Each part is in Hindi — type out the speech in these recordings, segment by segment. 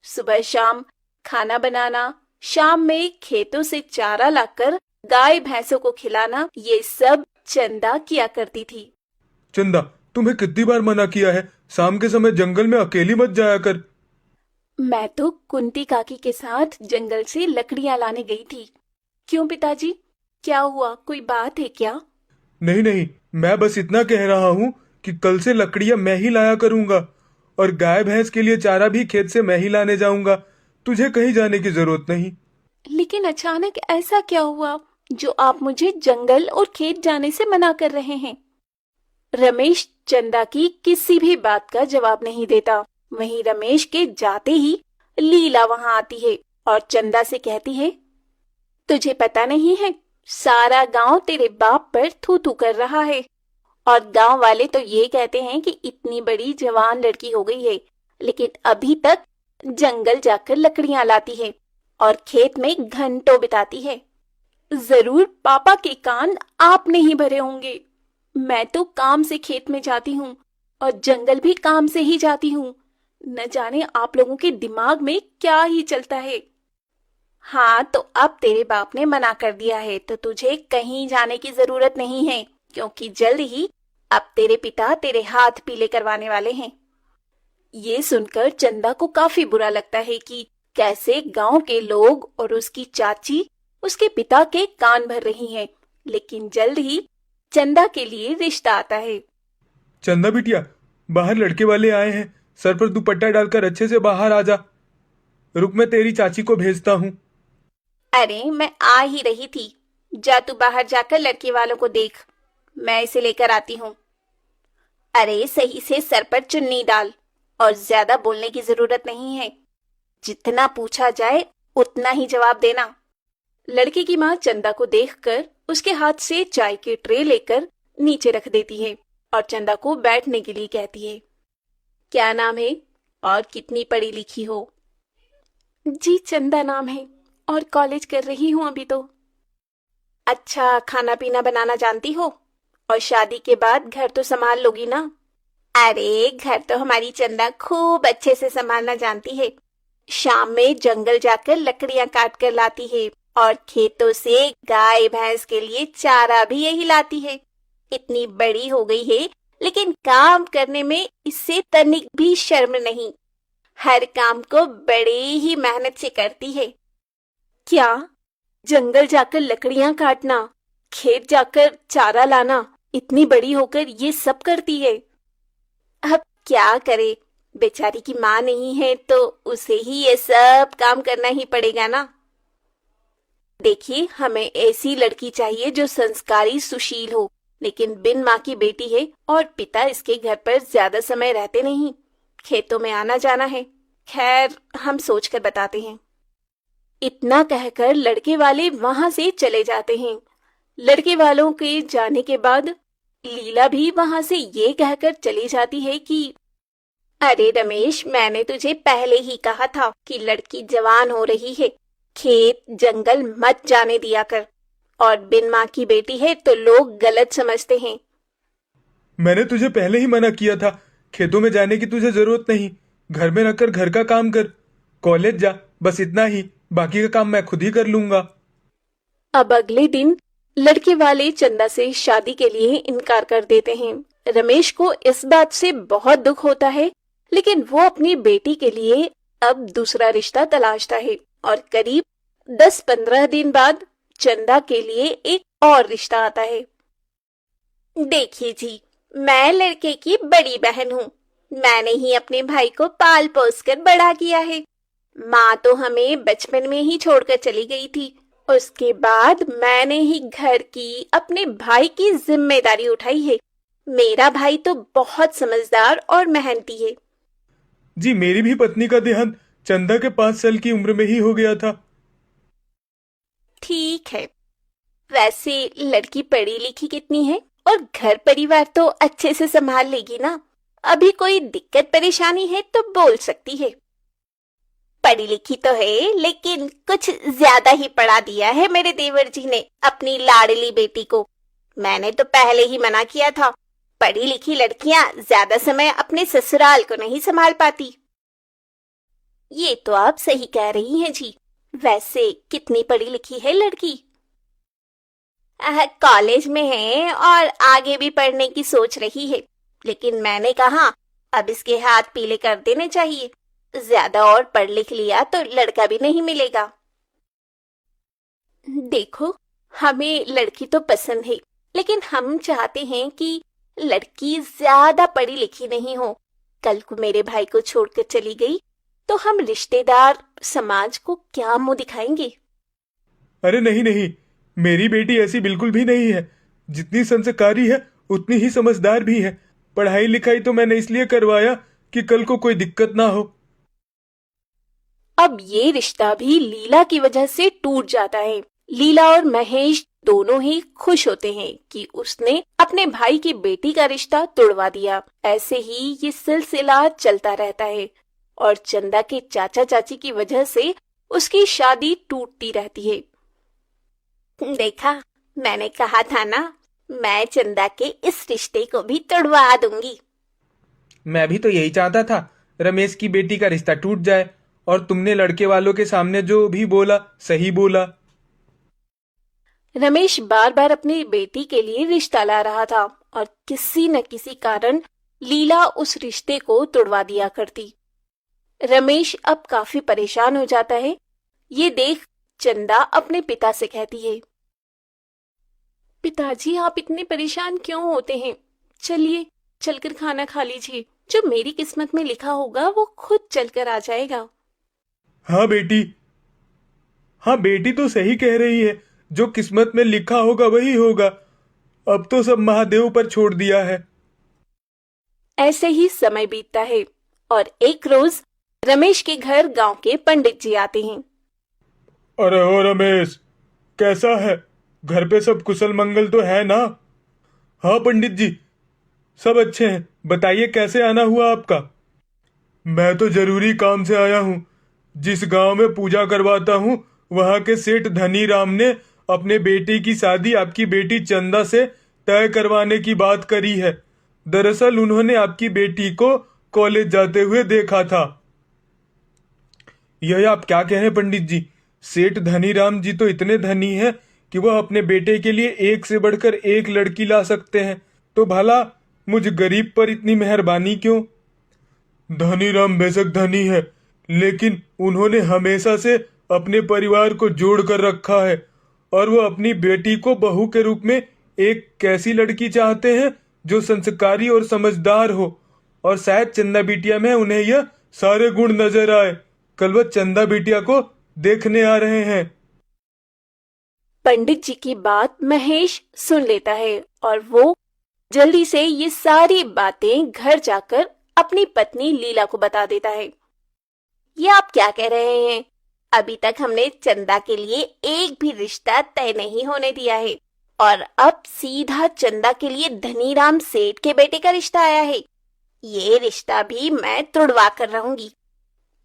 सुबह शाम खाना बनाना, शाम में खेतों से चारा लाकर गाय भैंसों को खिलाना, ये सब चंदा किया करती थी। चंदा, तुम्हें कितनी बार मना किया है, शाम के समय जंगल में अकेली मत जाया कर। मैं तो कुंती काकी के साथ जंगल से लकड़ियां लाने गई थी। क्यों पिताजी, क्या हुआ, कोई बात है क्या? नहीं नहीं, मैं बस इतना कह रहा हूँ कि कल से लकड़ियां मैं ही लाया करूंगा और गाय भैंस के लिए चारा भी खेत से मैं ही लाने जाऊंगा। तुझे कहीं जाने की जरूरत नहीं। लेकिन अचानक ऐसा क्या हुआ जो आप मुझे जंगल और खेत जाने से मना कर रहे हैं? रमेश चंदा की किसी भी बात का जवाब नहीं देता। वहीं रमेश के जाते ही लीला वहां आती है और चंदा से कहती है, तुझे पता नहीं है, सारा गांव तेरे बाप पर थू थू कर रहा है और गांव वाले तो ये कहते हैं कि इतनी बड़ी जवान लड़की हो गई है, लेकिन अभी तक जंगल जाकर लकड़ियां लाती है और खेत में घंटों बिताती है। जरूर पापा के कान आपने ही भरे होंगे। मैं तो काम से खेत में जाती हूँ और जंगल भी काम से ही जाती हूँ। न जाने आप लोगों के दिमाग में क्या ही चलता है। हाँ, तो अब तेरे बाप ने मना कर दिया है तो तुझे कहीं जाने की जरूरत नहीं है, क्योंकि जल्द ही अब तेरे पिता तेरे हाथ पीले करवाने वाले हैं। ये सुनकर चंदा को काफी बुरा लगता है कि कैसे गांव के लोग और उसकी चाची उसके पिता के कान भर रही हैं, लेकिन जल्द ही चंदा के लिए रिश्ता आता है। चंदा बिटिया, बाहर लड़के वाले आए हैं, सर पर दुपट्टा डालकर अच्छे से बाहर आ जा। रुक, मैं तेरी चाची को भेजता हूँ। अरे मैं आ ही रही थी, जा तू बाहर जाकर लड़के वालों को देख, मैं इसे लेकर आती हूँ। अरे सही से सर पर चुन्नी डाल और ज्यादा बोलने की जरूरत नहीं है। जितना पूछा जाए उतना ही जवाब देना। लड़के की माँ चंदा को देखकर उसके हाथ से चाय की ट्रे लेकर नीचे रख देती है और चंदा को बैठने के लिए कहती है। क्या नाम है और कितनी पढ़ी लिखी हो? जी चंदा नाम है और कॉलेज कर रही हूँ अभी तो। अच्छा, खाना पीना बनाना जानती हो और शादी के बाद घर तो संभाल लोगी ना? अरे घर तो हमारी चंदा खूब अच्छे से संभालना जानती है। शाम में जंगल जाकर लकड़ियां काट कर लाती है और खेतों से गाय भैंस के लिए चारा भी यही लाती है। इतनी बड़ी हो गई है लेकिन काम करने में इससे तनिक भी शर्म नहीं। हर काम को बड़ी ही मेहनत से करती है। क्या? जंगल जाकर लकड़ियां काटना, खेत जाकर चारा लाना, इतनी बड़ी होकर ये सब करती है? अब क्या करे, बेचारी की माँ नहीं है तो उसे ही ये सब काम करना ही पड़ेगा ना। देखिए, हमें ऐसी लड़की चाहिए जो संस्कारी सुशील हो, लेकिन बिन माँ की बेटी है और पिता इसके घर पर ज्यादा समय रहते नहीं, खेतों में आना जाना है। खैर, हम सोच कर बताते हैं। इतना कहकर लड़के वाले वहां से चले जाते हैं। लड़के वालों के जाने के बाद लीला भी वहां से ये कहकर चली जाती है कि अरे रमेश, मैंने तुझे पहले ही कहा था कि लड़की जवान हो रही है, खेत जंगल मत जाने दिया कर, और बिन माँ की बेटी है तो लोग गलत समझते हैं। मैंने तुझे पहले ही मना किया था, खेतों में जाने की तुझे जरूरत नहीं। घर में रहकर घर का काम कर, कॉलेज जा, बस इतना ही। बाकी का काम मैं खुद ही कर लूंगा। अब अगले दिन लड़के वाले चंदा से शादी के लिए इनकार कर देते हैं। रमेश को इस बात से बहुत दुख होता है, लेकिन वो अपनी बेटी के लिए अब दूसरा रिश्ता तलाशता है और करीब 10-15 दिन बाद चंदा के लिए एक और रिश्ता आता है। देखिए जी, मैं लड़के की बड़ी बहन हूँ। मैंने ही अपने भाई को पाल पोस कर बड़ा किया है। माँ तो हमें बचपन में ही छोड़कर चली गई थी। उसके बाद मैंने ही घर की अपने भाई की जिम्मेदारी उठाई है। मेरा भाई तो बहुत समझदार और मेहनती है। जी, मेरी भी पत्नी का देहांत चंदा के 5 साल की उम्र में ही हो गया था। ठीक है, वैसे लड़की पढ़ी लिखी कितनी है और घर परिवार तो अच्छे से संभाल लेगी ना? अभी कोई दिक्कत परेशानी है तो बोल सकती है। पढ़ी लिखी तो है, लेकिन कुछ ज्यादा ही पढ़ा दिया है मेरे देवर जी ने अपनी लाडली बेटी को। मैंने तो पहले ही मना किया था, पढ़ी लिखी लड़कियां ज्यादा समय अपने ससुराल को नहीं संभाल पाती। ये तो आप सही कह रही हैं जी। वैसे कितनी पढ़ी लिखी है लड़की? कॉलेज में है और आगे भी पढ़ने की सोच रही है, लेकिन मैंने कहा अब इसके हाथ पीले कर देने चाहिए। ज्यादा और पढ़ लिख लिया तो लड़का भी नहीं मिलेगा। देखो, हमें लड़की तो पसंद है, लेकिन हम चाहते हैं कि लड़की ज्यादा पढ़ी लिखी नहीं हो। कल को मेरे भाई को छोड़कर चली गई तो हम रिश्तेदार समाज को क्या मुंह दिखाएंगे? अरे नहीं नहीं, मेरी बेटी ऐसी बिल्कुल भी नहीं है। जितनी संस्कारी है उतनी ही समझदार भी है। पढ़ाई लिखाई तो मैंने इसलिए करवाया कि कल को कोई दिक्कत ना हो। अब ये रिश्ता भी लीला की वजह से टूट जाता है। लीला और महेश दोनों ही खुश होते हैं कि उसने अपने भाई की बेटी का रिश्ता तोड़वा दिया। ऐसे ही ये सिलसिला चलता रहता है और चंदा के चाचा चाची की वजह से उसकी शादी टूटती रहती है। देखा, मैंने कहा था ना, मैं चंदा के इस रिश्ते को भी तोड़वा दूंगी। मैं भी तो यही चाहता था, रमेश की बेटी का रिश्ता टूट जाए। और तुमने लड़के वालों के सामने जो भी बोला सही बोला। रमेश बार बार अपनी बेटी के लिए रिश्ता ला रहा था और किसी न किसी कारण लीला उस रिश्ते को तोड़वा दिया करती। रमेश अब काफी परेशान हो जाता है। ये देख चंदा अपने पिता से कहती है, पिताजी आप इतने परेशान क्यों होते हैं? चलिए चलकर खाना खा लीजिए। जो मेरी किस्मत में लिखा होगा वो खुद चलकर आ जाएगा। हाँ बेटी, हाँ बेटी तो सही कह रही है। जो किस्मत में लिखा होगा वही होगा। अब तो सब महादेव पर छोड़ दिया है। ऐसे ही समय बीतता है और एक रोज रमेश के घर गांव के पंडित जी आते हैं। अरे ओ रमेश, कैसा है? घर पे सब कुशल मंगल तो है ना? हाँ पंडित जी, सब अच्छे हैं। बताइए कैसे आना हुआ आपका? मैं तो जरूरी काम से आया हूँ। जिस गांव में पूजा करवाता हूँ वहां के सेठ धनी राम ने अपने बेटे की शादी आपकी बेटी चंदा से तय करवाने की बात करी है। दरअसल उन्होंने आपकी बेटी को कॉलेज जाते हुए देखा था। यह आप क्या कह रहे हैं पंडित जी? सेठ धनी राम जी तो इतने धनी हैं कि वह अपने बेटे के लिए एक से बढ़कर एक लड़की ला सकते हैं। तो भला मुझ गरीब पर इतनी मेहरबानी क्यों? धनी राम बेशक धनी है, लेकिन उन्होंने हमेशा से अपने परिवार को जोड़ कर रखा है और वो अपनी बेटी को बहू के रूप में एक कैसी लड़की चाहते हैं जो संस्कारी और समझदार हो। और शायद चंदा बिटिया में उन्हें यह सारे गुण नजर आए। कल वह चंदा बिटिया को देखने आ रहे हैं। पंडित जी की बात महेश सुन लेता है और वो जल्दी से ये सारी बातें घर जाकर अपनी पत्नी लीला को बता देता है। ये आप क्या कह रहे हैं? अभी तक हमने चंदा के लिए एक भी रिश्ता तय नहीं होने दिया है और अब सीधा चंदा के लिए धनीराम सेठ के बेटे का रिश्ता आया है। ये रिश्ता भी मैं तुड़वा कर रहूंगी।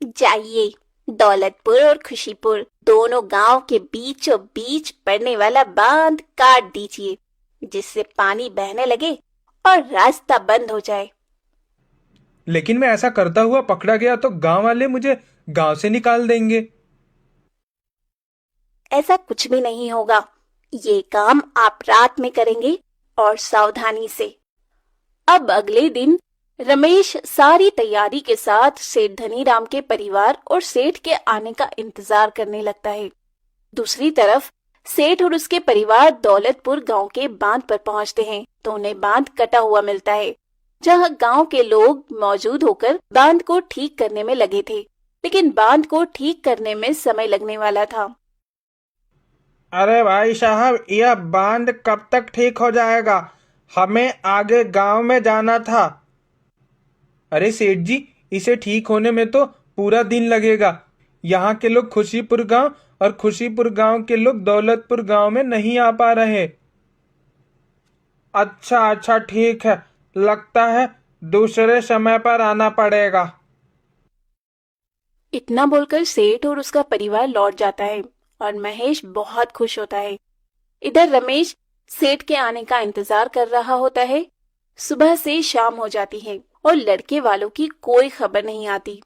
जाइए, दौलतपुर और खुशीपुर दोनों गांव के बीचों बीच पड़ने वाला बांध काट दीजिए, जिससे पानी बहने लगे और रास्ता बंद हो जाए। लेकिन मैं ऐसा करता हुआ पकड़ा गया तो गांव वाले मुझे गांव से निकाल देंगे। ऐसा कुछ भी नहीं होगा। ये काम आप रात में करेंगे और सावधानी से। अब अगले दिन रमेश सारी तैयारी के साथ सेठ धनीराम के परिवार और सेठ के आने का इंतजार करने लगता है। दूसरी तरफ सेठ और उसके परिवार दौलतपुर गांव के बांध पर पहुंचते हैं तो उन्हें बांध कटा हुआ मिलता है, जहां गांव के लोग मौजूद होकर बांध को ठीक करने में लगे थे। लेकिन बांध को ठीक करने में समय लगने वाला था। अरे भाई साहब, यह बांध कब तक ठीक हो जाएगा? हमें आगे गांव में जाना था। अरे सेठ जी, इसे ठीक होने में तो पूरा दिन लगेगा। यहाँ के लोग खुशीपुर गांव और खुशीपुर गांव के लोग दौलतपुर गांव में नहीं आ पा रहे। अच्छा अच्छा, ठीक है। लगता है दूसरे समय पर आना पड़ेगा। इतना बोलकर सेठ और उसका परिवार लौट जाता है और महेश बहुत खुश होता है। इधर रमेश सेठ के आने का इंतजार कर रहा होता है। सुबह से शाम हो जाती है और लड़के वालों की कोई खबर नहीं आती।